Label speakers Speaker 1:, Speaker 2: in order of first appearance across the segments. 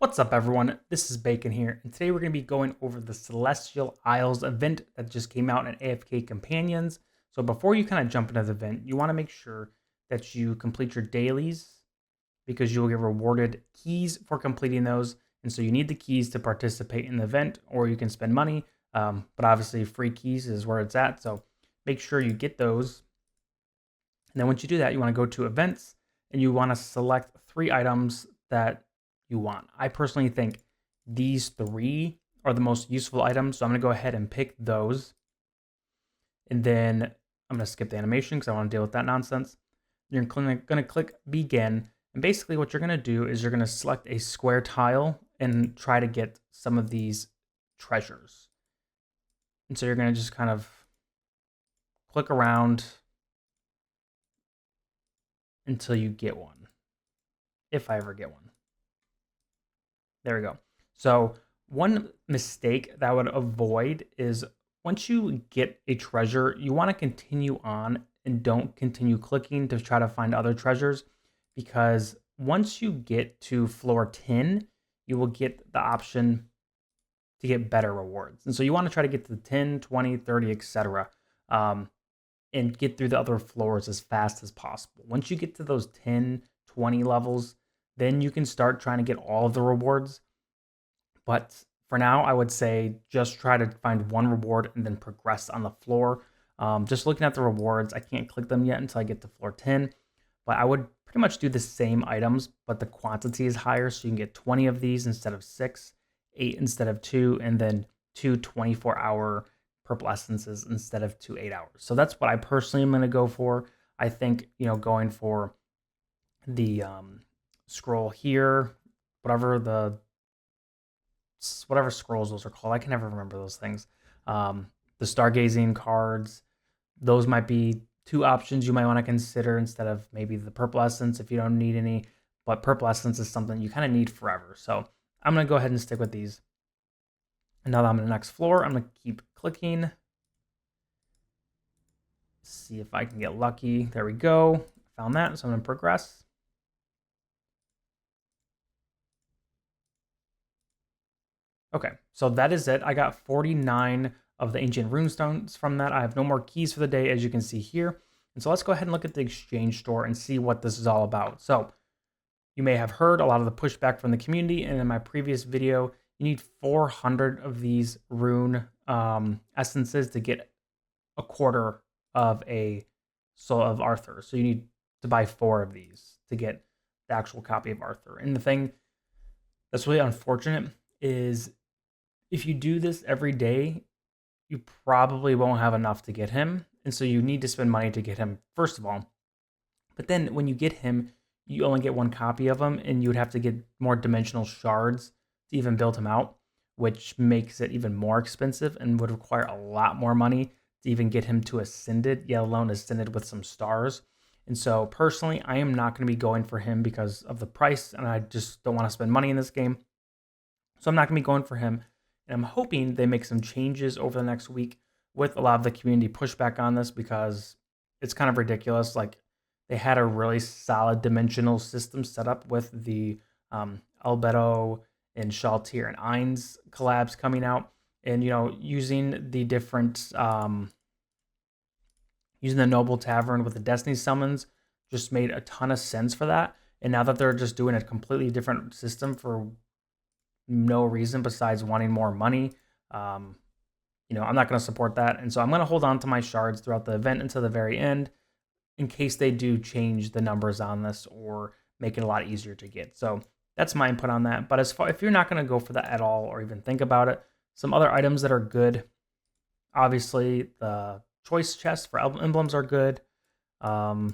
Speaker 1: What's up, everyone? This is Bacon here, and today we're going to be going over the Celestial Isles event that just came out in AFK Companions. So before you kind of jump into the event, you want to make sure that you complete your dailies because you will get rewarded keys for completing those. And so you need the keys to participate in the event, or you can spend money. But obviously, free keys is where it's at. So make sure you get those. And then once you do that, you want to go to events and you want to select 3 items that you want. I personally think these 3 are the most useful items, so I'm going to go ahead and pick those. And then I'm going to skip the animation because I want to deal with that nonsense. You're going to click begin, and basically what you're going to do is you're going to select a square tile and try to get some of these treasures. And so you're going to just kind of click around until you get one, if I ever get one. There we go. So one mistake that I would avoid is once you get a treasure, you want to continue on and don't continue clicking to try to find other treasures, because once you get to floor 10, you will get the option to get better rewards. And so you want to try to get to 10, 20, 30, etc. And get through the other floors as fast as possible. Once you get to those 10, 20 levels, then you can start trying to get all of the rewards. But for now, I would say just try to find one reward and then progress on the floor. Just looking at the rewards, I can't click them yet until I get to floor 10. But I would pretty much do the same items, but the quantity is higher. So you can get 20 of these instead of 6, 8 instead of 2, and then 2 24-hour purple essences instead of 2 8 hours. So that's what I personally am going to go for. I think, going for the scroll here, whatever scrolls those are called. I can never remember those things. The stargazing cards, those might be 2 options you might want to consider instead of maybe the purple essence if you don't need any. But purple essence is something you kind of need forever. So I'm going to go ahead and stick with these. And now that I'm in the next floor, I'm going to keep clicking. See if I can get lucky. There we go. Found that, so I'm going to progress. Okay, so that is it. I got 49 of the ancient runestones from that. I have no more keys for the day, as you can see here. And so let's go ahead and look at the exchange store and see what this is all about. So you may have heard a lot of the pushback from the community, and in my previous video, you need 400 of these rune essences to get a quarter of a Soul of Arthur. So you need to buy 4 of these to get the actual copy of Arthur. And the thing that's really unfortunate is if you do this every day, you probably won't have enough to get him. And so you need to spend money to get him, first of all. But then when you get him, you only get 1 copy of him, and you would have to get more dimensional shards to even build him out, which makes it even more expensive and would require a lot more money to even get him to ascended, yet alone ascended with some stars. And so personally, I am not going to be going for him because of the price, and I just don't want to spend money in this game. So I'm not going to be going for him. And I'm hoping they make some changes over the next week with a lot of the community pushback on this, because it's kind of ridiculous. Like, they had a really solid dimensional system set up with the Albedo and Shaltir and Ainz collabs coming out, and using the different using the Noble Tavern with the Destiny summons just made a ton of sense for that. And now that they're just doing a completely different system for no reason besides wanting more money, I'm not going to support that. And so I'm going to hold on to my shards throughout the event until the very end, in case they do change the numbers on this or make it a lot easier to get. So that's my input on that. But if you're not going to go for that at all or even think about it, some other items that are good, obviously the choice chests for emblems are good. I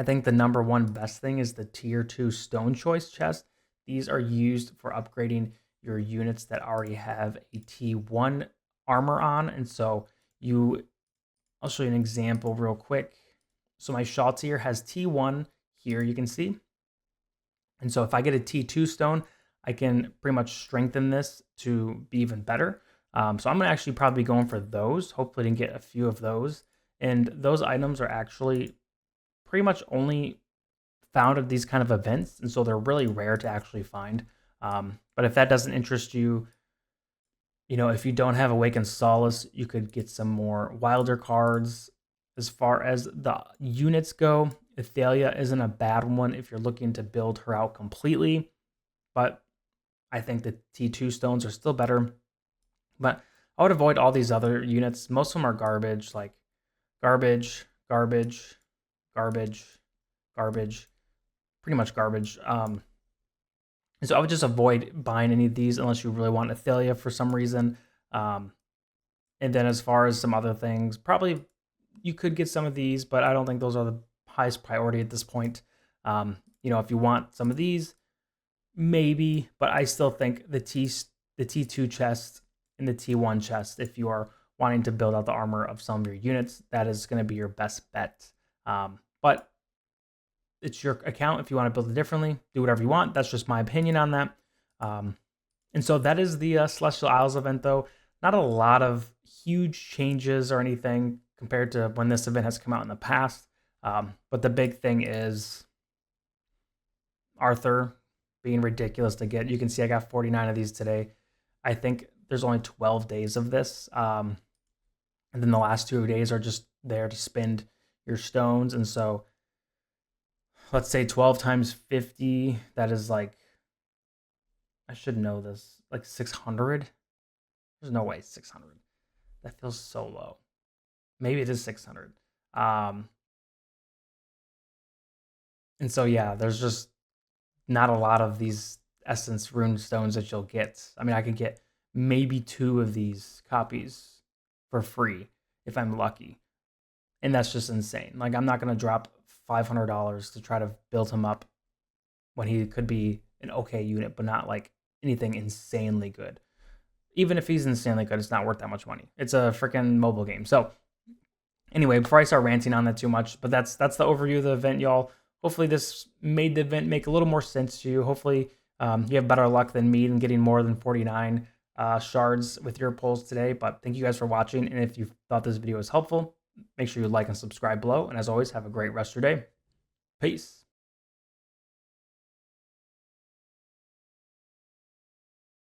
Speaker 1: think the number 1 best thing is the tier 2 stone choice chest. These are used for upgrading your units that already have a T1 armor on. And so I'll show you an example real quick. So my Shaltir has T1 here, you can see. And so if I get a T2 stone, I can pretty much strengthen this to be even better. So I'm going to actually probably be going for those. Hopefully I can get a few of those. And those items are actually pretty much only found at these kind of events. And so they're really rare to actually find. But if that doesn't interest you, if you don't have Awakened Solace, you could get some more wilder cards. As far as the units go, Athalia isn't a bad one if you're looking to build her out completely, but I think the T2 stones are still better. But I would avoid all these other units. Most of them are garbage, like garbage, garbage, garbage, garbage, pretty much garbage. So I would just avoid buying any of these unless you really want Athalia for some reason. Um, and then as far as some other things, probably you could get some of these, but I don't think those are the highest priority at this point. If you want some of these, maybe, but I still think the T2 chest and the T1 chest, if you are wanting to build out the armor of some of your units, that is going to be your best bet. But it's your account. If you want to build it differently, do whatever you want. That's just my opinion on that. And so that is the Celestial Isles event, though. Not a lot of huge changes or anything compared to when this event has come out in the past. But the big thing is Arthur being ridiculous to get. You can see I got 49 of these today. I think there's only 12 days of this. And then the last 2 days are just there to spend your stones. And so let's say 12 times 50, that is like, I should know this, like 600. There's no way it's 600. That feels so low. Maybe it is 600. And so, yeah, there's just not a lot of these essence rune stones that you'll get. I mean, I could get maybe 2 of these copies for free if I'm lucky. And that's just insane. Like, I'm not going to drop $500 to try to build him up when he could be an okay unit, but not like anything insanely good. Even if he's insanely good, it's not worth that much money. It's a freaking mobile game. So anyway, before I start ranting on that too much, but that's the overview of the event, y'all. Hopefully this made the event make a little more sense to you. Hopefully you have better luck than me in getting more than 49 shards with your pulls today. But thank you guys for watching. And if you thought this video was helpful, make sure you like and subscribe below. And as always, have a great rest of your day. Peace.